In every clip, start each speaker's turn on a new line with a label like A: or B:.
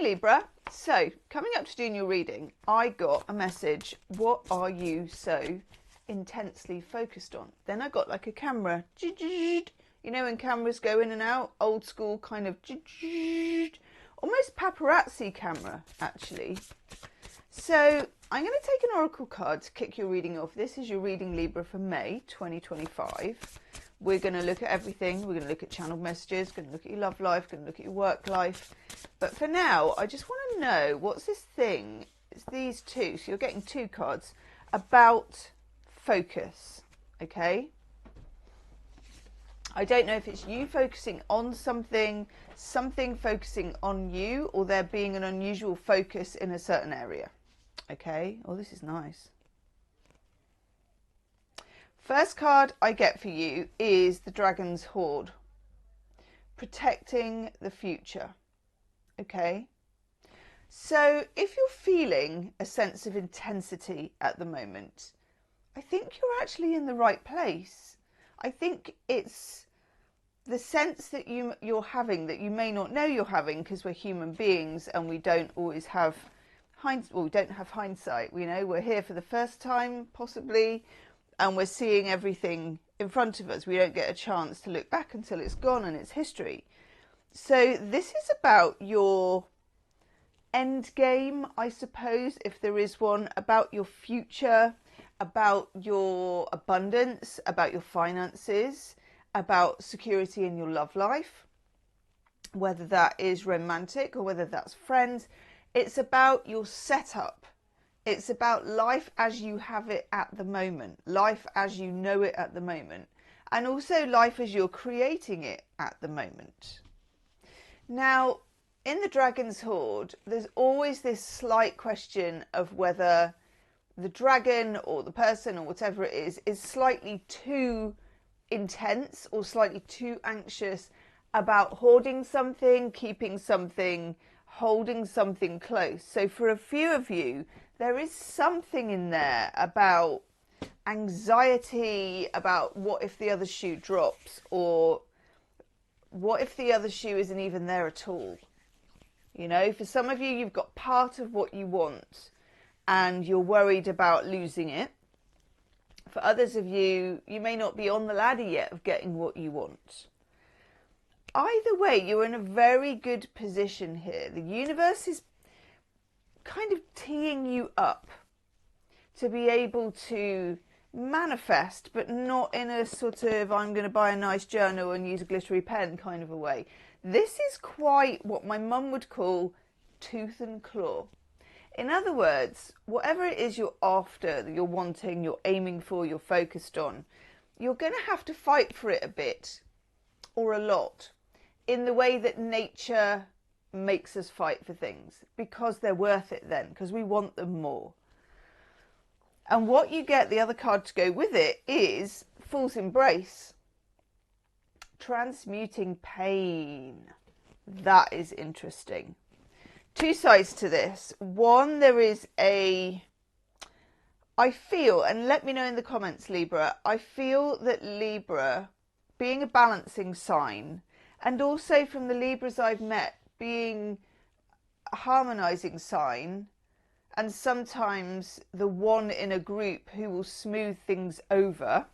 A: Hi Libra. So, coming up to doing your reading, I got a message, what are you so intensely focused on? Then I got like a camera, you know when cameras go in and out, old school kind of, almost paparazzi camera actually. So I'm going to take an oracle card to kick your reading off. This is your reading, Libra, for May 2025. We're going to look at everything. We're going to look at channeled messages, going to look at your love life, going to look at your work life. But for now, I just want to know, what's this thing? It's these two. So you're getting two cards about focus, okay? I don't know if it's you focusing on something, something focusing on you, or there being an unusual focus in a certain area. Okay, oh, this is nice. First card I get for you is the Dragon's Hoard. Protecting the future. Okay, so if you're feeling a sense of intensity at the moment, I think you're actually in the right place. I think it's the sense that you're having that you may not know you're having, because we're human beings and we don't always have we don't have hindsight. We know we're here for the first time possibly, and we're seeing everything in front of us. We don't get a chance to look back until it's gone and it's history. So this is about your end game, I suppose, if there is one, about your future, about your abundance, about your finances, about security in your love life, whether that is romantic or whether that's friends. It's about your setup. It's about life as you have it at the moment, life as you know it at the moment, and also life as you're creating it at the moment. Now, in the Dragon's Hoard, there's always this slight question of whether the dragon or the person or whatever it is slightly too intense or slightly too anxious about hoarding something, keeping something, holding something close. So for a few of you, there is something in there about anxiety, about what if the other shoe drops, or what if the other shoe isn't even there at all. You know, for some of you, you've got part of what you want and you're worried about losing it. For others of you, you may not be on the ladder yet of getting what you want. Either way, you're in a very good position here. The universe is kind of teeing you up to be able to manifest, but not in a sort of I'm going to buy a nice journal and use a glittery pen kind of a way. This is quite what my mum would call tooth and claw. In other words, whatever it is you're after, that you're wanting, you're aiming for, you're focused on, you're going to have to fight for it a bit or a lot, in the way that nature makes us fight for things, because they're worth it then, because we want them more. And what you get, the other card to go with it, is Fool's Embrace. Transmuting pain. That is interesting. Two sides to this. One, there is I feel, and let me know in the comments, Libra, I feel that Libra, being a balancing sign, and also from the Libras I've met, being a harmonizing sign, and sometimes the one in a group who will smooth things over,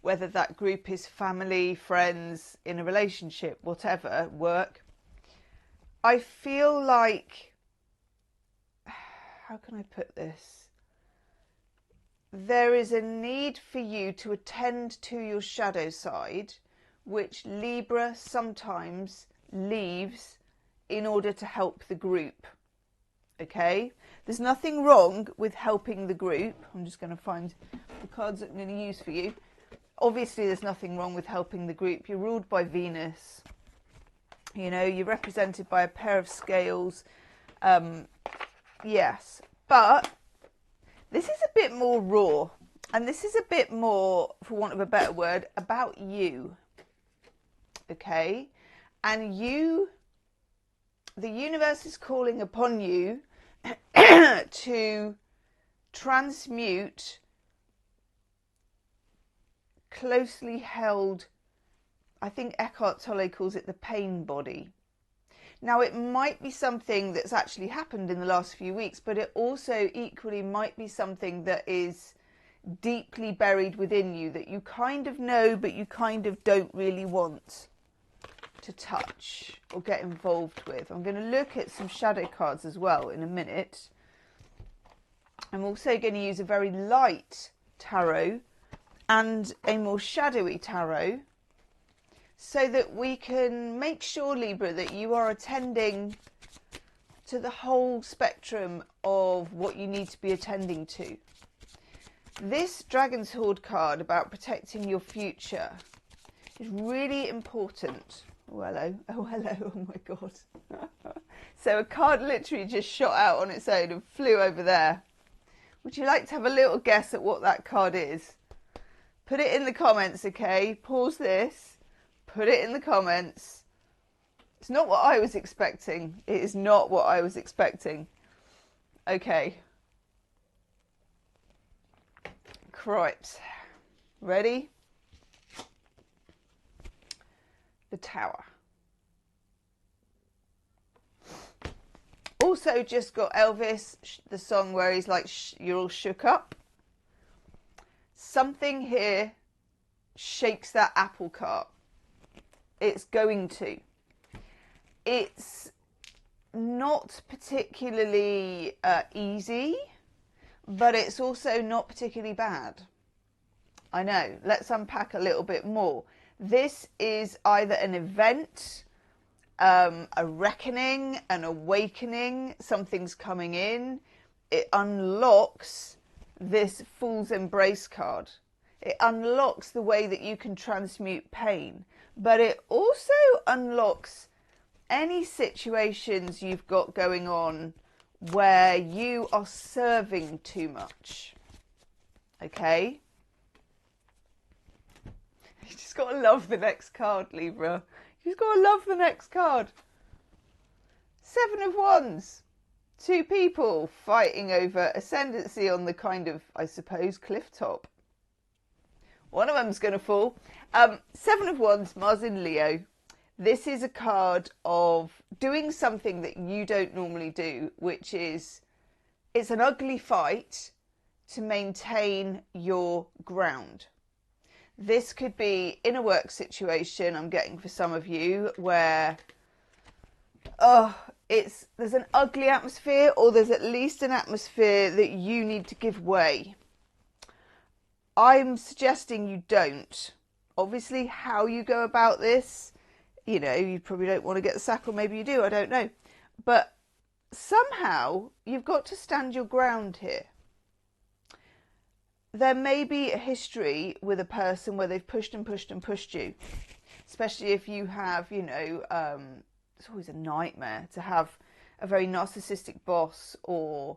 A: whether that group is family, friends, in a relationship, whatever, work. I feel like, how can I put this? There is a need for you to attend to your shadow side, which Libra sometimes leaves in order to help the group. Okay? There's nothing wrong with helping the group. I'm just going to find the cards that I'm going to use for you. Obviously, there's nothing wrong with helping the group. You're ruled by Venus. You know, you're represented by a pair of scales. Yes. But this is a bit more raw. And this is a bit more, for want of a better word, about you. Okay? And you, the universe is calling upon you to transmute closely held, I think Eckhart Tolle calls it the pain body. Now, it might be something that's actually happened in the last few weeks, but it also equally might be something that is deeply buried within you that you kind of know, but you kind of don't really want to touch or get involved with. I'm going to look at some shadow cards as well in a minute. I'm also going to use a very light tarot and a more shadowy tarot so that we can make sure, Libra, that you are attending to the whole spectrum of what you need to be attending to. This Dragon's Hoard card about protecting your future is really important. Oh, hello. Oh, hello. Oh, my God. So a card literally just shot out on its own and flew over there. Would you like to have a little guess at what that card is? Put it in the comments, okay? Pause this. Put it in the comments. It's not what I was expecting. It is not what I was expecting. Okay. Cripes. Ready? The Tower. Also just got Elvis, the song where he's like, you're all shook up. Something here shakes that apple cart. It's going to. It's not particularly easy, but it's also not particularly bad. I know. Let's unpack a little bit more. This is either an event, a reckoning, an awakening, something's coming in. It unlocks this Fool's Embrace card. It unlocks the way that you can transmute pain, but it also unlocks any situations you've got going on where you are serving too much. Okay? You just got to love the next card, Libra. You just got to love the next card. 7 of Wands. 2 people fighting over ascendancy on the kind of, I suppose, cliff top. One of them's going to fall. 7 of Wands, Mars in Leo. This is a card of doing something that you don't normally do, which is, it's an ugly fight to maintain your ground. This could be in a work situation, I'm getting for some of you, where there's an ugly atmosphere, or there's at least an atmosphere that you need to give way. I'm suggesting you don't. Obviously, how you go about this, you know, you probably don't want to get the sack, or maybe you do, I don't know. But somehow you've got to stand your ground here. There may be a history with a person where they've pushed and pushed and pushed you, especially if you have, you know, it's always a nightmare to have a very narcissistic boss or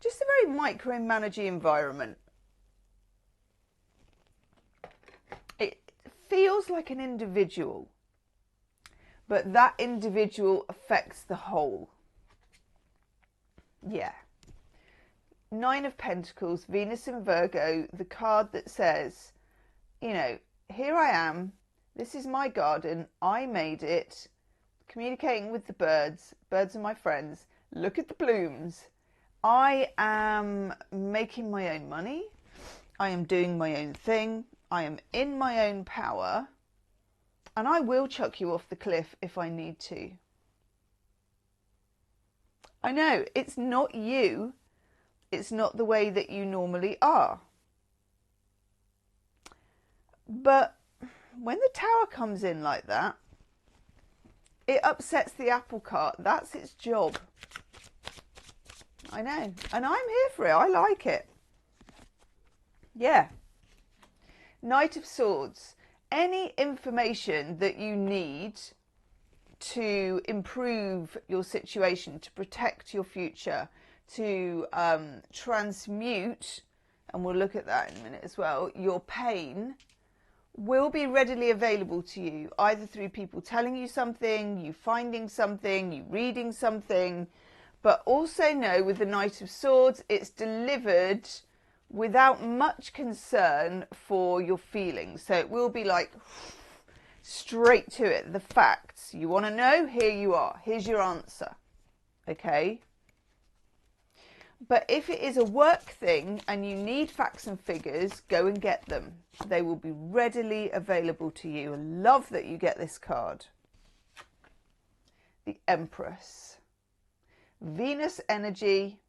A: just a very micromanaging environment. It feels like an individual, but that individual affects the whole. Yeah. 9 of Pentacles, Venus in Virgo, the card that says, you know, here I am, this is my garden, I made it, communicating with the birds, birds are my friends, look at the blooms. I am making my own money, I am doing my own thing, I am in my own power, and I will chuck you off the cliff if I need to. I know, it's not you. It's not the way that you normally are. But when the Tower comes in like that, it upsets the apple cart. That's its job. I know. And I'm here for it. I like it. Yeah. Knight of Swords. Any information that you need to improve your situation, to protect your future, to transmute, and we'll look at that in a minute as well, your pain will be readily available to you, either through people telling you something, you finding something, you reading something, but also know with the Knight of Swords, it's delivered without much concern for your feelings. So it will be like, straight to it, the facts. You want to know? Here you are. Here's your answer. Okay? But if it is a work thing and you need facts and figures, go and get them. They will be readily available to you. I love that you get this card. The Empress. Venus energy,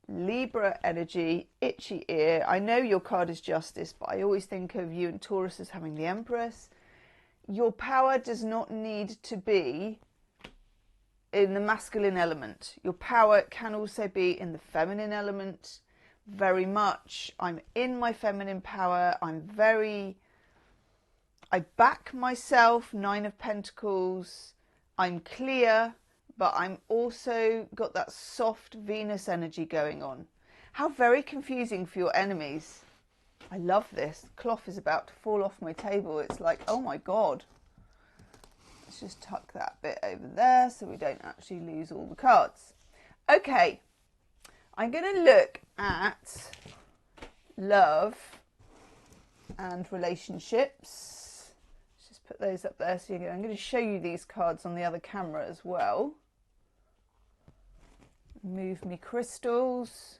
A: Libra energy, itchy ear. I know your card is Justice, but I always think of you and Taurus as having the Empress. Your power does not need to be in the masculine element. Your power can also be in the feminine element. Very much. I'm in my feminine power. I back myself. 9 of Pentacles. I'm clear, but I'm also got that soft Venus energy going on. How very confusing for your enemies. I love this. The cloth is about to fall off my table. It's like, oh my God. Let's just tuck that bit over there so we don't actually lose all the cards. Okay, I'm going to look at love and relationships. Let's just put those up there. So I'm going to show you these cards on the other camera as well. Move me crystals.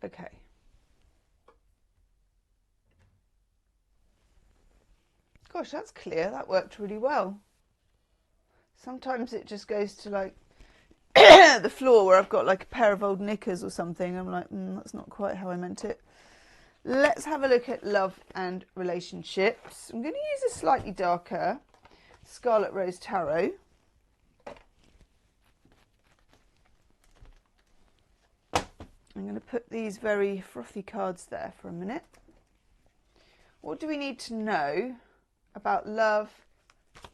A: Okay. Gosh, that's clear. That worked really well. Sometimes it just goes to like the floor where I've got like a pair of old knickers or something. I'm like, that's not quite how I meant it. Let's have a look at love and relationships. I'm going to use a slightly darker Scarlet Rose Tarot. I'm going to put these very frothy cards there for a minute. What do we need to know about love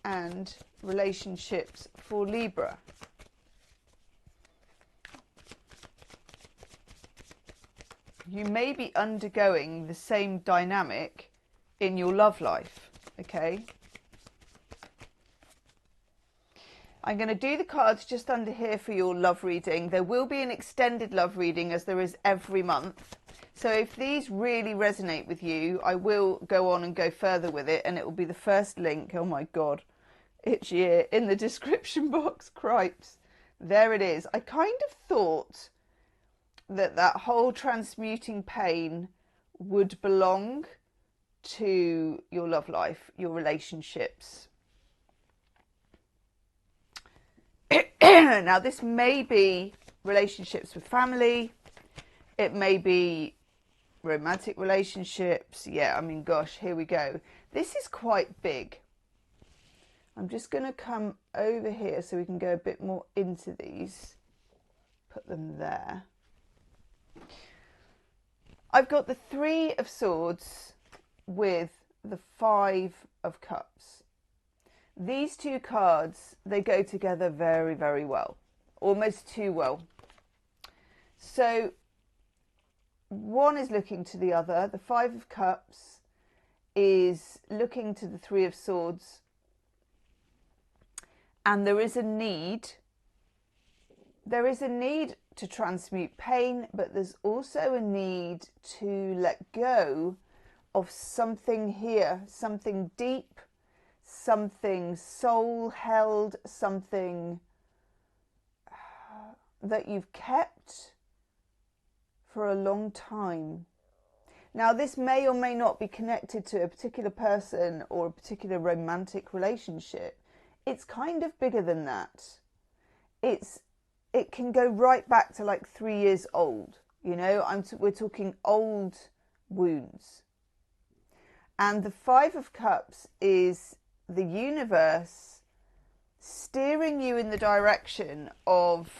A: and relationships for Libra? You may be undergoing the same dynamic in your love life, okay? I'm going to do the cards just under here for your love reading. There will be an extended love reading as there is every month. So if these really resonate with you, I will go on and go further with it, and it will be the first link. Oh my God, itchy ear in the description box. Cripes. There it is. I kind of thought that whole transmuting pain would belong to your love life, your relationships. Now, this may be relationships with family. It may be romantic relationships. Yeah, I mean, gosh, here we go. This is quite big. I'm just going to come over here so we can go a bit more into these. Put them there. I've got the 3 of Swords with the 5 of Cups. These 2 cards, they go together very, very well. Almost too well. So one is looking to the other. The 5 of Cups is looking to the 3 of Swords. And there is a need. There is a need to transmute pain, but there's also a need to let go of something here, something deep, something soul held, something that you've kept for a long time. Now, this may or may not be connected to a particular person or a particular romantic relationship. It's kind of bigger than that. It can go right back to like 3 years old. You know, we're talking old wounds. And the 5 of Cups is the universe steering you in the direction of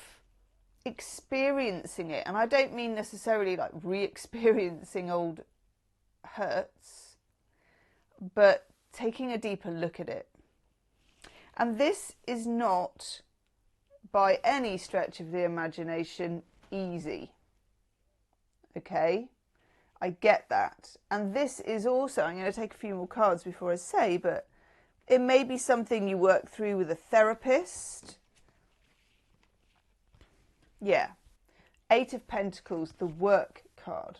A: experiencing it. And I don't mean necessarily like re-experiencing old hurts, but taking a deeper look at it. And this is not, by any stretch of the imagination, easy. Okay? I get that. And this is also, I'm going to take a few more cards before I say, but it may be something you work through with a therapist. Yeah. 8 of Pentacles, the work card.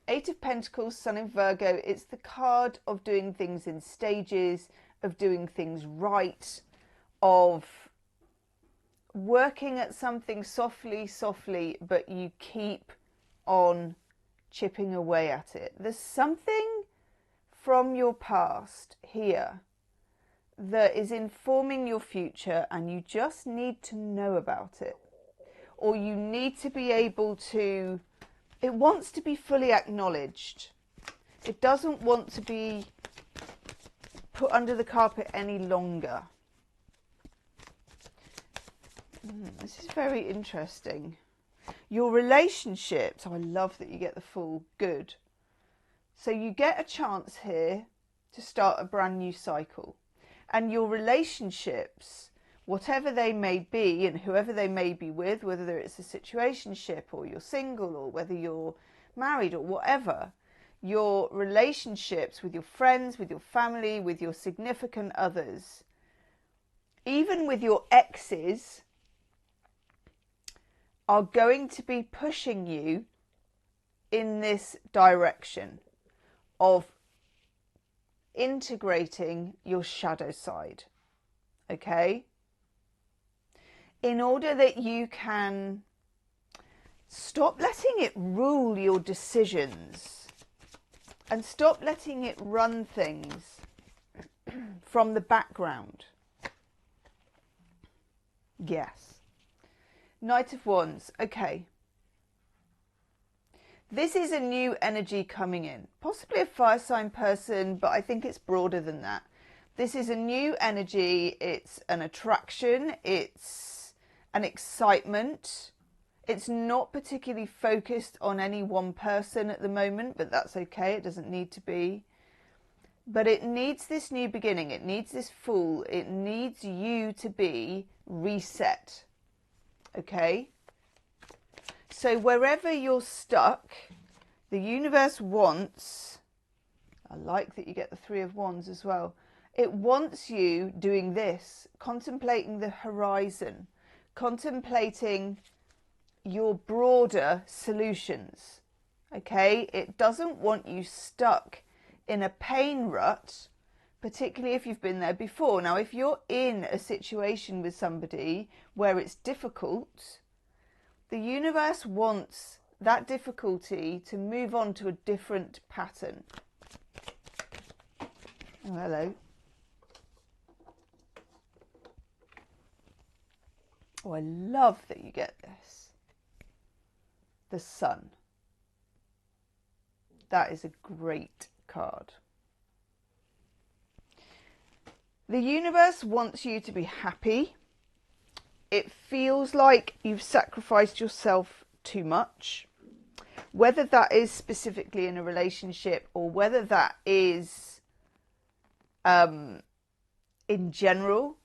A: Eight of Pentacles, Sun in Virgo. It's the card of doing things in stages, of doing things right, of working at something softly, but you keep on chipping away at it. There's something from your past here that is informing your future, and you just need to know about it. Or you need to be able to, it wants to be fully acknowledged. It doesn't want to be put under the carpet any longer. This is very interesting. Your relationships, oh, I love that you get the Fool, good. So you get a chance here to start a brand new cycle. And your relationships, whatever they may be and whoever they may be with, whether it's a situationship or you're single or whether you're married or whatever, your relationships with your friends, with your family, with your significant others, even with your exes, are going to be pushing you in this direction of integrating your shadow side, okay? In order that you can stop letting it rule your decisions and stop letting it run things from the background. Yes. Knight of Wands, okay. This is a new energy coming in. Possibly a fire sign person, but I think it's broader than that. This is a new energy. It's an attraction. It's an excitement. It's not particularly focused on any one person at the moment, but that's okay. It doesn't need to be. But it needs this new beginning. It needs this Fool. It needs you to be reset. Okay? So wherever you're stuck, the universe wants, I like that you get the Three of Wands as well. It wants you doing this, contemplating the horizon, contemplating your broader solutions. Okay? It doesn't want you stuck in a pain rut, particularly if you've been there before. Now, if you're in a situation with somebody where it's difficult, the universe wants that difficulty to move on to a different pattern. Oh, hello. Oh, I love that you get this. The Sun. That is a great card. The universe wants you to be happy. It feels like you've sacrificed yourself too much. Whether that is specifically in a relationship or whether that is in general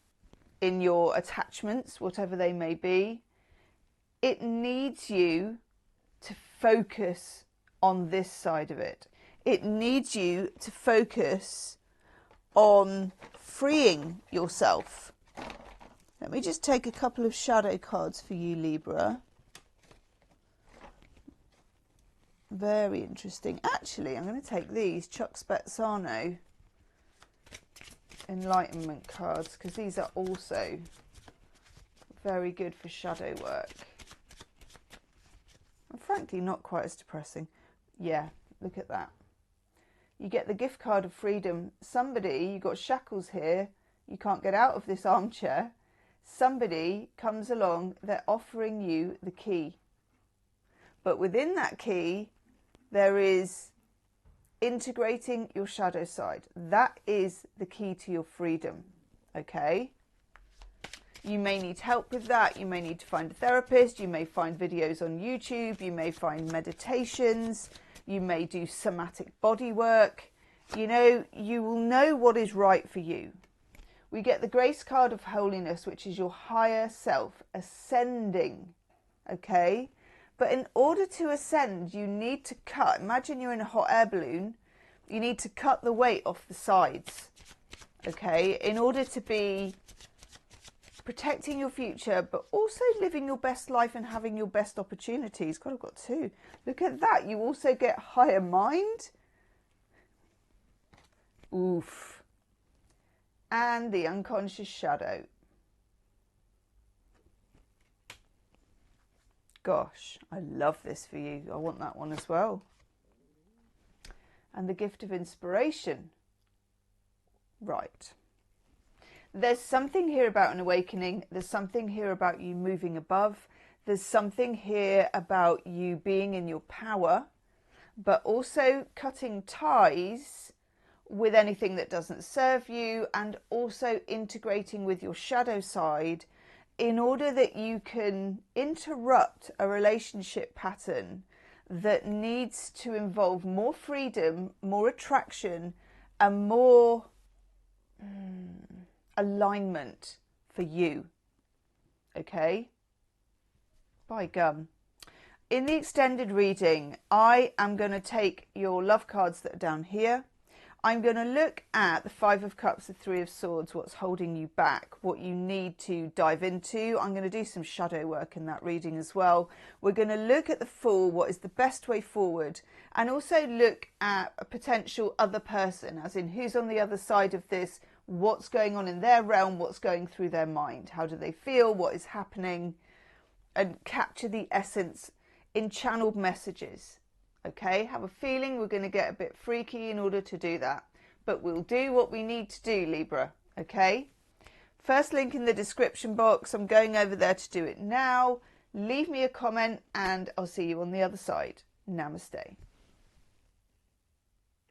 A: in your attachments, whatever they may be, it needs you to focus on this side of it. It needs you to focus on freeing yourself. Let me just take a couple of shadow cards for you, Libra. Very interesting. Actually, I'm going to take these Chuck Spezzano Enlightenment cards, because these are also very good for shadow work. And frankly, not quite as depressing. Yeah, look at that. You get the gift card of freedom. Somebody, you've got shackles here. You can't get out of this armchair. Somebody comes along, they're offering you the key. But within that key, there is integrating your shadow side. That is the key to your freedom, okay? You may need help with that. You may need to find a therapist. You may find videos on YouTube. You may find meditations. You may do somatic body work. You know, you will know what is right for you. We get the Grace card of Holiness, which is your higher self ascending, okay? But in order to ascend, you need to cut. Imagine you're in a hot air balloon. You need to cut the weight off the sides, okay? In order to be protecting your future, but also living your best life and having your best opportunities. God, I've got two. Look at that. You also get higher mind. Oof. And the unconscious shadow. Gosh, I love this for you. I want that one as well. And the gift of inspiration. Right. There's something here about an awakening. There's something here about you moving above. There's something here about you being in your power, but also cutting ties with anything that doesn't serve you, and also integrating with your shadow side in order that you can interrupt a relationship pattern that needs to involve more freedom, more attraction, and more alignment for you. Okay? By gum. In the extended reading, I am going to take your love cards that are down here. I'm going to look at the Five of Cups, the Three of Swords, what's holding you back, what you need to dive into. I'm going to do some shadow work in that reading as well. We're going to look at the Fool, what is the best way forward, and also look at a potential other person, as in who's on the other side of this, what's going on in their realm, what's going through their mind, how do they feel, what is happening, and capture the essence in channeled messages. Okay, have a feeling we're going to get a bit freaky in order to do that, but we'll do what we need to do, Libra. Okay, first link in the description box. I'm going over there to do it now. Leave me a comment and I'll see you on the other side. Namaste.